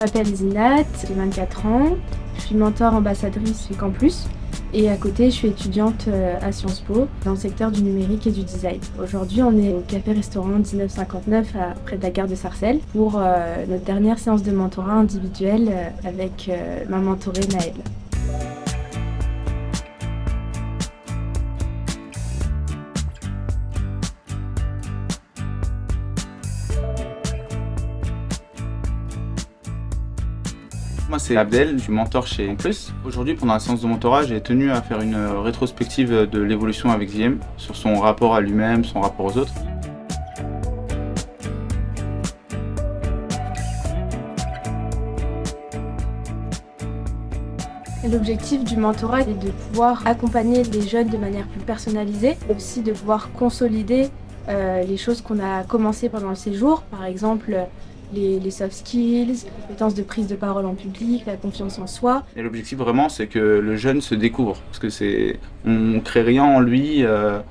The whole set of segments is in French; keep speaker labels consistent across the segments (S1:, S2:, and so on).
S1: Je m'appelle Zinat, j'ai 24 ans, je suis mentor ambassadrice chez Campus et à côté je suis étudiante à Sciences Po dans le secteur du numérique et du design. Aujourd'hui on est au café-restaurant 1959 près de la gare de Sarcelles pour notre dernière séance de mentorat individuel avec ma mentorée Naëlle.
S2: Moi c'est Abdel, je suis mentor chez Campus. Aujourd'hui pendant la séance de mentorat, j'ai tenu à faire une rétrospective de l'évolution avec Ziem sur son rapport à lui-même, son rapport aux autres.
S1: L'objectif du mentorat est de pouvoir accompagner les jeunes de manière plus personnalisée, aussi de pouvoir consolider les choses qu'on a commencées pendant le séjour, par exemple les soft skills, les compétences de prise de parole en public, la confiance en soi.
S2: Et l'objectif vraiment c'est que le jeune se découvre, parce que on crée rien en lui,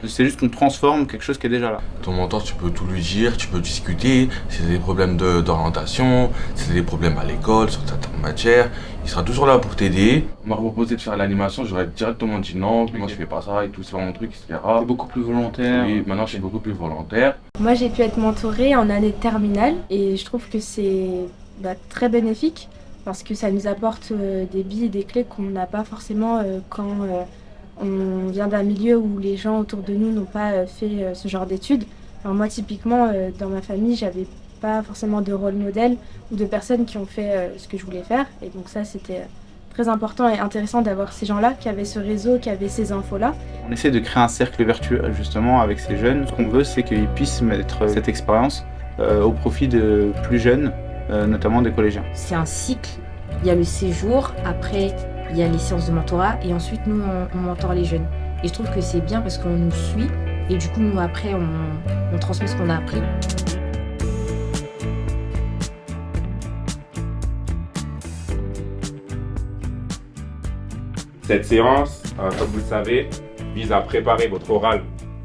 S2: c'est juste qu'on transforme quelque chose qui est déjà là.
S3: Ton mentor, tu peux tout lui dire, tu peux discuter, si c'est des problèmes d'orientation, si c'est des problèmes à l'école, sur certaines matières, il sera toujours là pour t'aider. On m'a proposé de faire l'animation, j'aurais directement dit non, moi je fais pas ça et tout, c'est pas mon truc, etc.
S2: C'est beaucoup plus volontaire.
S3: Oui, maintenant je suis beaucoup plus volontaire.
S1: Moi j'ai pu être mentorée en année de terminale et je trouve que c'est très bénéfique parce que ça nous apporte des billes et des clés qu'on n'a pas forcément quand on vient d'un milieu où les gens autour de nous n'ont pas fait ce genre d'études. Alors moi typiquement dans ma famille j'avais pas forcément de rôle modèle ou de personnes qui ont fait ce que je voulais faire et donc ça c'était très important et intéressant d'avoir ces gens-là qui avaient ce réseau, qui avaient ces infos-là.
S2: On essaie de créer un cercle vertueux justement avec ces jeunes. Ce qu'on veut c'est qu'ils puissent mettre cette expérience au profit de plus jeunes, notamment des collégiens.
S4: C'est un cycle, il y a le séjour, après il y a les séances de mentorat et ensuite nous on mentore les jeunes. Et je trouve que c'est bien parce qu'on nous suit et du coup nous après on transmet ce qu'on a appris.
S5: Cette séance, comme vous le savez, vise à préparer votre oral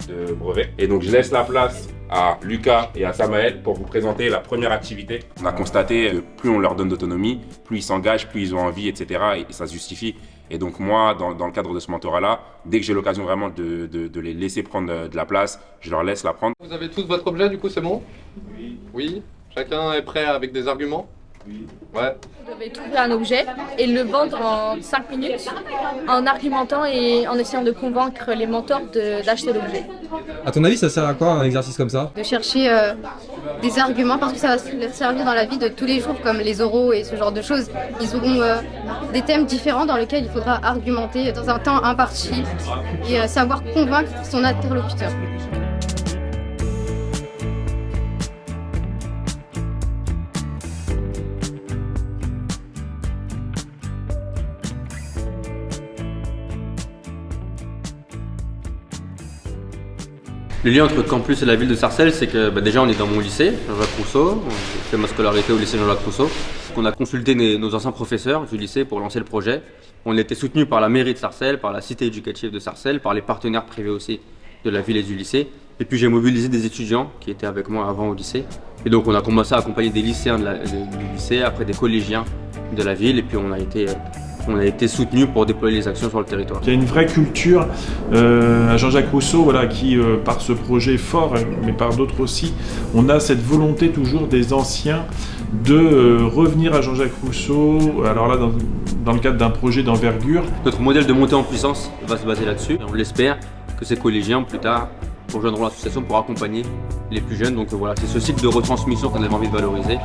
S5: de brevet. Et donc je laisse la place à Lucas et à Samaël pour vous présenter la première activité. On a constaté que plus on leur donne d'autonomie, plus ils s'engagent, plus ils ont envie, etc. Et ça se justifie. Et donc moi, dans le cadre de ce mentorat-là, dès que j'ai l'occasion vraiment de les laisser prendre de la place, je leur laisse la prendre.
S6: Vous avez tous votre objet, du coup, c'est bon? Oui. Oui. Chacun est prêt avec des arguments? Oui. Ouais.
S7: Vous devez trouver un objet et le vendre en 5 minutes en argumentant et en essayant de convaincre les mentors d'acheter l'objet.
S8: À ton avis, ça sert à quoi un exercice comme ça?
S9: De chercher des arguments parce que ça va leur servir dans la vie de tous les jours comme les oraux et ce genre de choses. Ils auront des thèmes différents dans lesquels il faudra argumenter dans un temps imparti et savoir convaincre son interlocuteur.
S10: Le lien entre Campus et la ville de Sarcelles, c'est que déjà on est dans mon lycée, Jean-Jacques Rousseau, j'ai fait ma scolarité au lycée Jean-Jacques Rousseau. On a consulté nos anciens professeurs du lycée pour lancer le projet. On a été soutenu par la mairie de Sarcelles, par la cité éducative de Sarcelles, par les partenaires privés aussi de la ville et du lycée. Et puis j'ai mobilisé des étudiants qui étaient avec moi avant au lycée. Et donc on a commencé à accompagner des lycéens du lycée, après des collégiens de la ville, et puis on a été soutenus pour déployer les actions sur le territoire.
S11: Il y a une vraie culture à Jean-Jacques Rousseau, voilà, qui par ce projet fort, mais par d'autres aussi, on a cette volonté toujours des anciens de revenir à Jean-Jacques Rousseau, alors là dans le cadre d'un projet d'envergure.
S10: Notre modèle de montée en puissance va se baser là-dessus. On l'espère que ces collégiens plus tard rejoindront l'association pour accompagner les plus jeunes. Donc voilà, c'est ce cycle de retransmission qu'on avait envie de valoriser.